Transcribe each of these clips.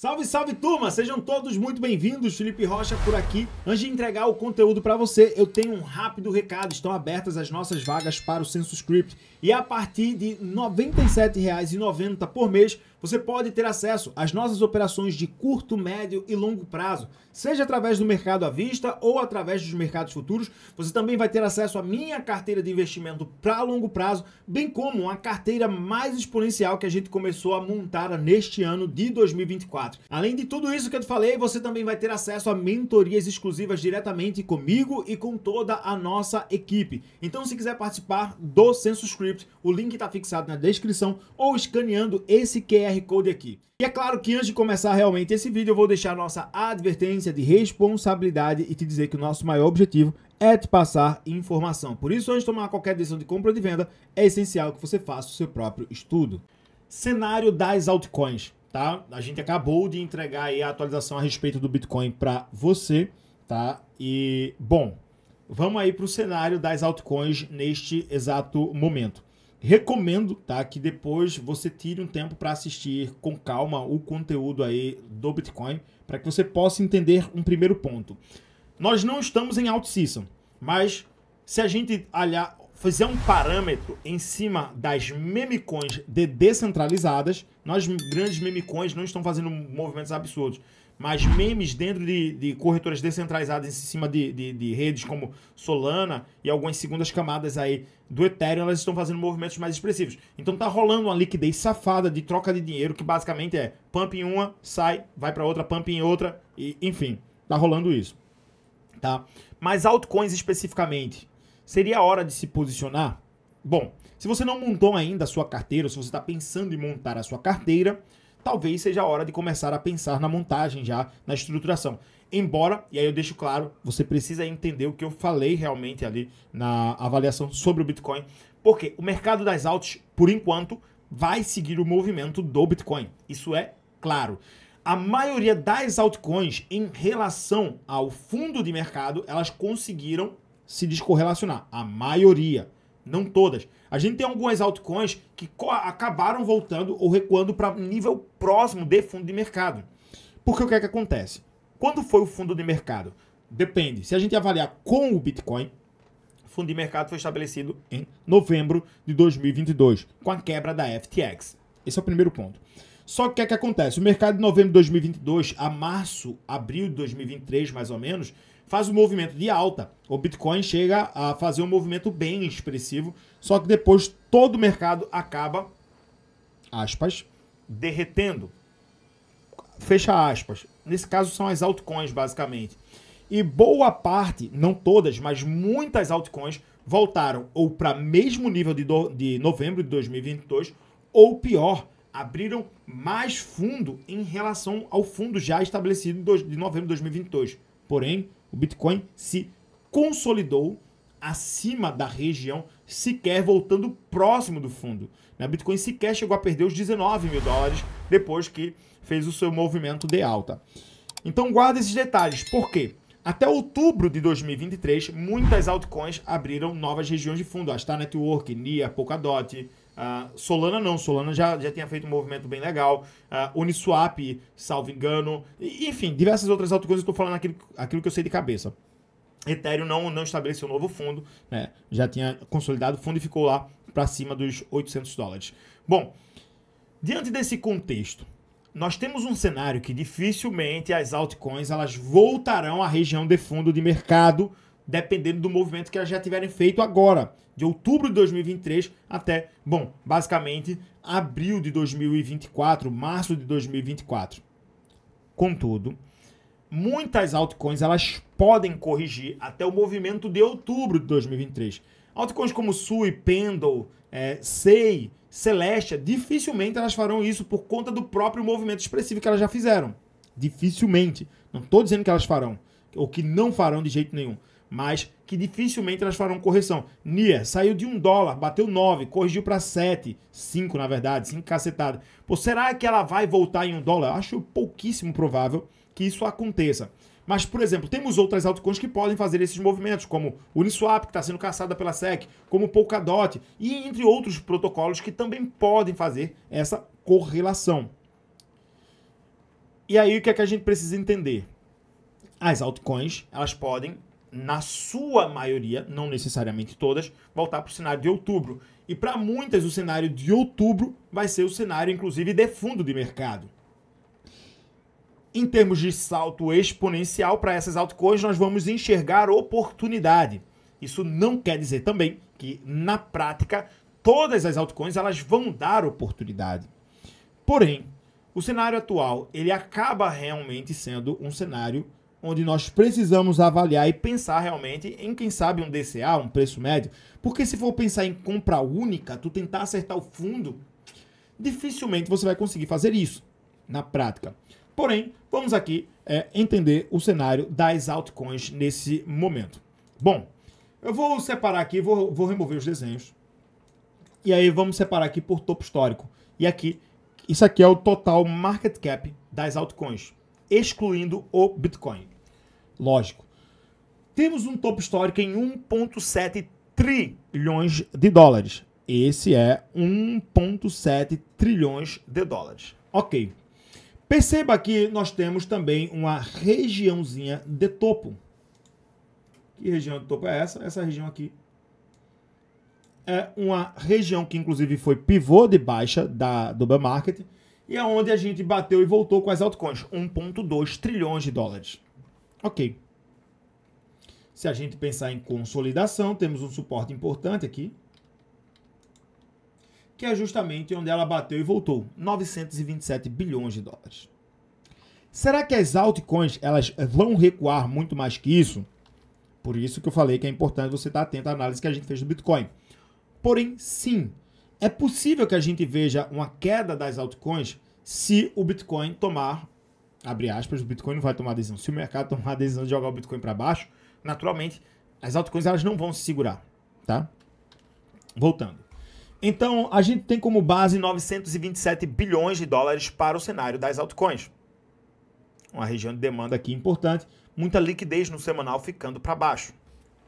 Salve, salve turma! Sejam todos muito bem-vindos, Felipe Rocha por aqui. Antes de entregar o conteúdo para você, eu tenho um rápido recado. Estão abertas as nossas vagas para o SensoScript e a partir de R$ 97,90 por mês, você pode ter acesso às nossas operações de curto, médio e longo prazo. Seja através do mercado à vista ou através dos mercados futuros, você também vai ter acesso à minha carteira de investimento para longo prazo, bem como uma carteira mais exponencial que a gente começou a montar neste ano de 2024. Além de tudo isso que eu te falei, você também vai ter acesso a mentorias exclusivas diretamente comigo e com toda a nossa equipe. Então, se quiser participar do SensoScript, o link está fixado na descrição ou escaneando esse QR Code aqui. E é claro que antes de começar realmente esse vídeo, eu vou deixar a nossa advertência de responsabilidade e te dizer que o nosso maior objetivo é te passar informação. Por isso, antes de tomar qualquer decisão de compra ou de venda, é essencial que você faça o seu próprio estudo. Cenário das altcoins, tá? A gente acabou de entregar aí a atualização a respeito do Bitcoin para você, tá? E, bom, vamos aí para o cenário das altcoins neste exato momento. Recomendo, tá, que depois você tire um tempo para assistir com calma o conteúdo aí do Bitcoin, para que você possa entender um primeiro ponto. Nós não estamos em alt-season, mas se a gente fizer um parâmetro em cima das memecoins descentralizadas, nós grandes memecoins não estão fazendo movimentos absurdos, mas memes dentro de corretoras descentralizadas em cima de redes como Solana e algumas segundas camadas aí do Ethereum, elas estão fazendo movimentos mais expressivos. Então tá rolando uma liquidez safada de troca de dinheiro, que basicamente é pump em uma, sai, vai para outra, pump em outra, e enfim, tá rolando isso. Tá? Mas altcoins especificamente, seria a hora de se posicionar? Bom, se você não montou ainda a sua carteira, ou se você está pensando em montar a sua carteira, talvez seja a hora de começar a pensar na montagem já, na estruturação. Embora, e aí eu deixo claro, você precisa entender o que eu falei realmente ali na avaliação sobre o Bitcoin, porque o mercado das altas, por enquanto, vai seguir o movimento do Bitcoin. Isso é claro. A maioria das altcoins, em relação ao fundo de mercado, elas conseguiram se descorrelacionar. A maioria. Não todas. A gente tem algumas altcoins que acabaram voltando ou recuando para nível próximo de fundo de mercado. Porque o que é que acontece? Quando foi o fundo de mercado? Depende. Se a gente avaliar com o Bitcoin, o fundo de mercado foi estabelecido em novembro de 2022, com a quebra da FTX. Esse é o primeiro ponto. Só que o que é que acontece? O mercado de novembro de 2022 a março, abril de 2023, mais ou menos, faz um movimento de alta. O Bitcoin chega a fazer um movimento bem expressivo, só que depois todo o mercado acaba, aspas, derretendo. Fecha aspas. Nesse caso são as altcoins, basicamente. E boa parte, não todas, mas muitas altcoins voltaram ou para mesmo nível de novembro de 2022, ou pior, abriram mais fundo em relação ao fundo já estabelecido de novembro de 2022. Porém, o Bitcoin se consolidou acima da região, sequer voltando próximo do fundo. O Bitcoin sequer chegou a perder os 19 mil dólares depois que fez o seu movimento de alta. Então guarda esses detalhes. Por quê? Até outubro de 2023, muitas altcoins abriram novas regiões de fundo. A Star Network, NIA, Polkadot, Solana não, Solana já tinha feito um movimento bem legal, Uniswap, salvo engano, enfim, diversas outras altcoins. Eu estou falando aquilo que eu sei de cabeça. Ethereum não estabeleceu um novo fundo, né? Já tinha consolidado o fundo e ficou lá para cima dos 800 dólares. Bom, diante desse contexto, nós temos um cenário que dificilmente as altcoins elas voltarão à região de fundo de mercado, dependendo do movimento que elas já tiverem feito agora, de outubro de 2023 até, bom, basicamente abril de 2024, março de 2024. Contudo, muitas altcoins elas podem corrigir até o movimento de outubro de 2023. Altcoins como Sui, Pendle, Sei, Celestia, dificilmente elas farão isso por conta do próprio movimento expressivo que elas já fizeram. Dificilmente. Não estou dizendo que elas farão, ou que não farão de jeito nenhum, mas que dificilmente elas farão correção. NIA saiu de $1, bateu 9, corrigiu para 7, 5 na verdade, 5 cacetada. Pô, será que ela vai voltar em $1? Acho pouquíssimo provável que isso aconteça. Mas, por exemplo, temos outras altcoins que podem fazer esses movimentos, como Uniswap, que está sendo caçada pela SEC, como Polkadot, e entre outros protocolos que também podem fazer essa correlação. E aí o que é que a gente precisa entender? As altcoins, elas podem, na sua maioria, não necessariamente todas, voltar para o cenário de outubro. E para muitas o cenário de outubro vai ser o cenário, inclusive, de fundo de mercado. Em termos de salto exponencial para essas altcoins, nós vamos enxergar oportunidade. Isso não quer dizer também que, na prática, todas as altcoins elas vão dar oportunidade. Porém, o cenário atual ele acaba realmente sendo um cenário onde nós precisamos avaliar e pensar realmente em, quem sabe, um DCA, um preço médio. Porque se for pensar em compra única, tu tentar acertar o fundo, dificilmente você vai conseguir fazer isso na prática. Porém, vamos aqui entender o cenário das altcoins nesse momento. Bom, eu vou separar aqui, vou remover os desenhos. E aí vamos separar aqui por topo histórico. E aqui, isso aqui é o total market cap das altcoins, excluindo o Bitcoin. Lógico. Temos um topo histórico em 1,7 trilhões de dólares. Esse é 1,7 trilhões de dólares. Ok. Perceba que nós temos também uma regiãozinha de topo. Que região de topo é essa? Essa região aqui. É uma região que inclusive foi pivô de baixa do bear market e é onde a gente bateu e voltou com as altcoins, 1,2 trilhões de dólares. Ok. Se a gente pensar em consolidação, temos um suporte importante aqui, que é justamente onde ela bateu e voltou, 927 bilhões de dólares. Será que as altcoins elas vão recuar muito mais que isso? Por isso que eu falei que é importante você estar atento à análise que a gente fez do Bitcoin. Porém, sim, é possível que a gente veja uma queda das altcoins se o Bitcoin tomar, abre aspas, o Bitcoin não vai tomar decisão. Se o mercado tomar a decisão de jogar o Bitcoin para baixo, naturalmente, as altcoins elas não vão se segurar, tá? Voltando. Então, a gente tem como base 927 bilhões de dólares para o cenário das altcoins. Uma região de demanda aqui importante, muita liquidez no semanal ficando para baixo.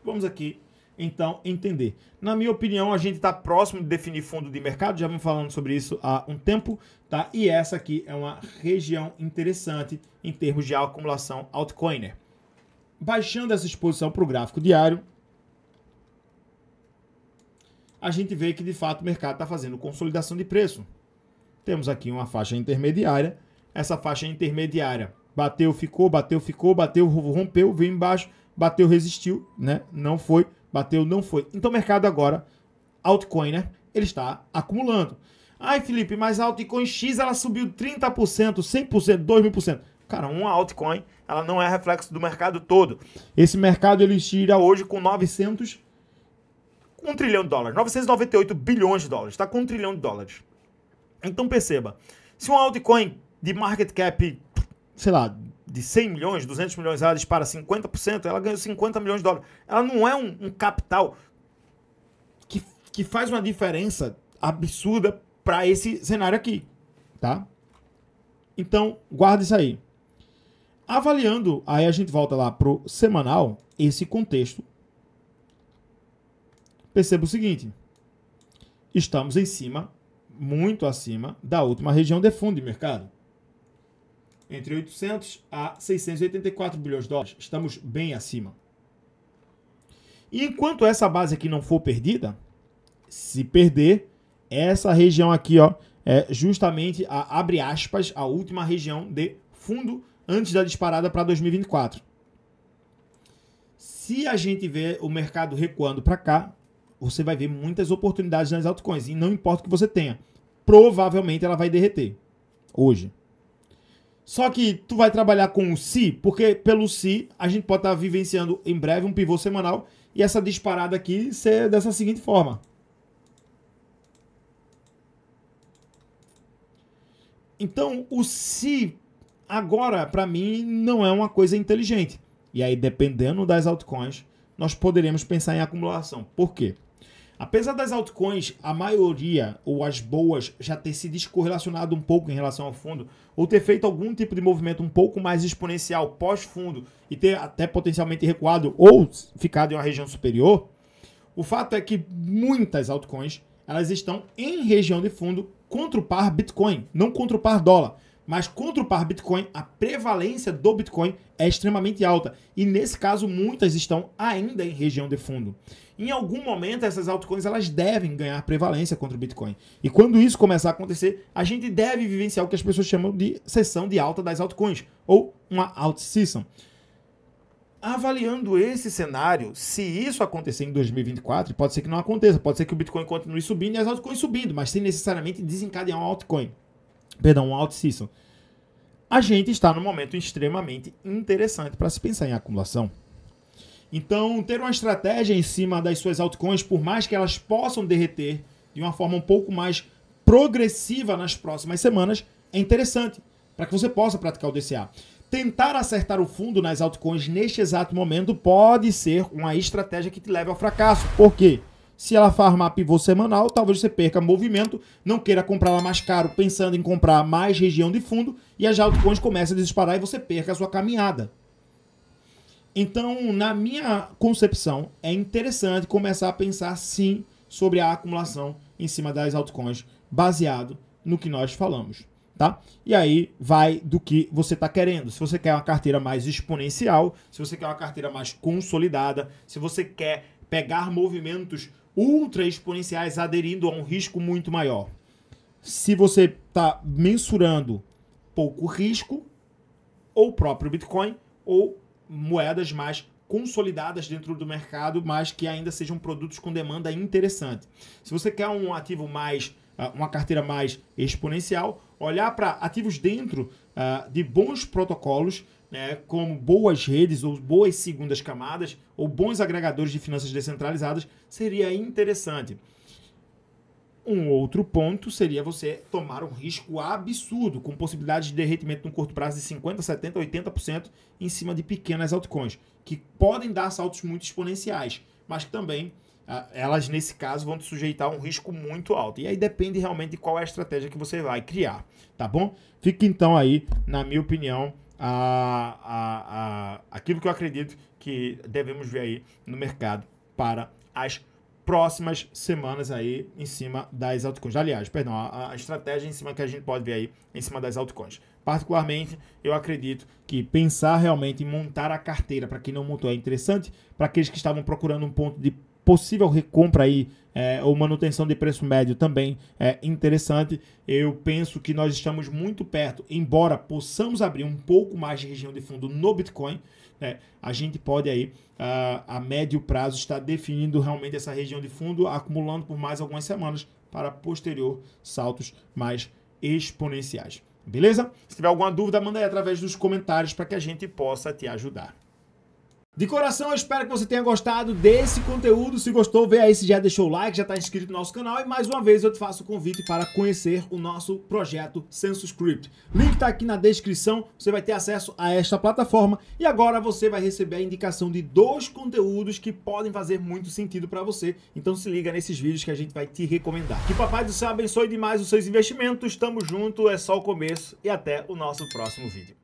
Vamos aqui, então, entender. Na minha opinião, a gente está próximo de definir fundo de mercado, já vamos falando sobre isso há um tempo, tá? E essa aqui é uma região interessante em termos de acumulação altcoiner. Baixando essa exposição para o gráfico diário, a gente vê que, de fato, o mercado está fazendo consolidação de preço. Temos aqui uma faixa intermediária. Essa faixa intermediária bateu, ficou, rompeu, veio embaixo, bateu, resistiu, né? Não foi, bateu, não foi. Então, o mercado agora, altcoiner, ele está acumulando. Ai, Felipe, mas a altcoin X, ela subiu 30%, 100%, 2.000%. Cara, uma altcoin, ela não é reflexo do mercado todo. Esse mercado, ele gira hoje com 1 trilhão de dólares, 998 bilhões de dólares, está com 1 trilhão de dólares. Então perceba, se uma altcoin de market cap, sei lá, de 100 milhões, 200 milhões, ela dispara 50%, ela ganha 50 milhões de dólares. Ela não é um capital que faz uma diferença absurda para esse cenário aqui, tá? Então, guarda isso aí. Avaliando, aí a gente volta lá pro semanal, esse contexto. Perceba o seguinte, estamos em cima, muito acima da última região de fundo de mercado. Entre 800 a 684 bilhões de dólares, estamos bem acima. E enquanto essa base aqui não for perdida, se perder, essa região aqui, ó, é justamente a, abre aspas, a última região de fundo antes da disparada para 2024. Se a gente vê o mercado recuando para cá, você vai ver muitas oportunidades nas altcoins. E não importa o que você tenha. Provavelmente ela vai derreter. Hoje. Só que tu vai trabalhar com o SI, porque pelo SI a gente pode estar vivenciando em breve um pivô semanal e essa disparada aqui ser dessa seguinte forma. Então o SI agora, para mim, não é uma coisa inteligente. E aí, dependendo das altcoins, nós poderíamos pensar em acumulação. Por quê? Apesar das altcoins, a maioria, ou as boas, já ter se descorrelacionado um pouco em relação ao fundo, ou ter feito algum tipo de movimento um pouco mais exponencial pós-fundo e ter até potencialmente recuado ou ficado em uma região superior, o fato é que muitas altcoins elas estão em região de fundo contra o par Bitcoin, não contra o par dólar. Mas contra o par Bitcoin, a prevalência do Bitcoin é extremamente alta. E nesse caso, muitas estão ainda em região de fundo. Em algum momento, essas altcoins elas devem ganhar prevalência contra o Bitcoin. E quando isso começar a acontecer, a gente deve vivenciar o que as pessoas chamam de sessão de alta das altcoins, ou uma alt season. Avaliando esse cenário, se isso acontecer em 2024, pode ser que não aconteça, pode ser que o Bitcoin continue subindo e as altcoins subindo, mas sem necessariamente desencadear uma altcoin. Perdão, uma alt season. A gente está num momento extremamente interessante para se pensar em acumulação. Então, ter uma estratégia em cima das suas altcoins, por mais que elas possam derreter de uma forma um pouco mais progressiva nas próximas semanas, é interessante para que você possa praticar o DCA. Tentar acertar o fundo nas altcoins neste exato momento pode ser uma estratégia que te leve ao fracasso. Por quê? Se ela farmar pivô semanal, talvez você perca movimento, não queira comprá-la mais caro pensando em comprar mais região de fundo e as altcoins comecem a disparar e você perca a sua caminhada. Então, na minha concepção, é interessante começar a pensar sim sobre a acumulação em cima das altcoins, baseado no que nós falamos, tá? E aí vai do que você está querendo. Se você quer uma carteira mais exponencial, se você quer uma carteira mais consolidada, se você quer pegar movimentos ultra exponenciais aderindo a um risco muito maior. Se você está mensurando pouco risco, ou o próprio Bitcoin, ou moedas mais consolidadas dentro do mercado, mas que ainda sejam produtos com demanda interessante. Se você quer um ativo mais, uma carteira mais exponencial, olhar para ativos dentro de bons protocolos, né, como boas redes ou boas segundas camadas ou bons agregadores de finanças descentralizadas, seria interessante. Um outro ponto seria você tomar um risco absurdo, com possibilidade de derretimento no curto prazo de 50%, 70%, 80% em cima de pequenas altcoins, que podem dar saltos muito exponenciais, mas que também elas, nesse caso, vão te sujeitar a um risco muito alto. E aí depende realmente de qual é a estratégia que você vai criar, tá bom? Fica então aí, na minha opinião, aquilo que eu acredito que devemos ver aí no mercado para as próximas semanas aí em cima das altcoins. Aliás, perdão, a estratégia em cima que a gente pode ver aí em cima das altcoins. Particularmente, eu acredito que pensar realmente em montar a carteira, para quem não montou, é interessante. Para aqueles que estavam procurando um ponto de possível recompra aí, ou manutenção de preço médio também é interessante. Eu penso que nós estamos muito perto, embora possamos abrir um pouco mais de região de fundo no Bitcoin, a gente pode aí, a médio prazo, estar definindo realmente essa região de fundo, acumulando por mais algumas semanas para posterior saltos mais exponenciais. Beleza? Se tiver alguma dúvida, manda aí através dos comentários para que a gente possa te ajudar. De coração, eu espero que você tenha gostado desse conteúdo. Se gostou, vê aí se já deixou o like, já está inscrito no nosso canal. E mais uma vez eu te faço o convite para conhecer o nosso projeto SensoScript. Link está aqui na descrição, você vai ter acesso a esta plataforma. E agora você vai receber a indicação de 2 conteúdos que podem fazer muito sentido para você. Então se liga nesses vídeos que a gente vai te recomendar. Que Papai do Céu abençoe demais os seus investimentos. Tamo junto, é só o começo e até o nosso próximo vídeo.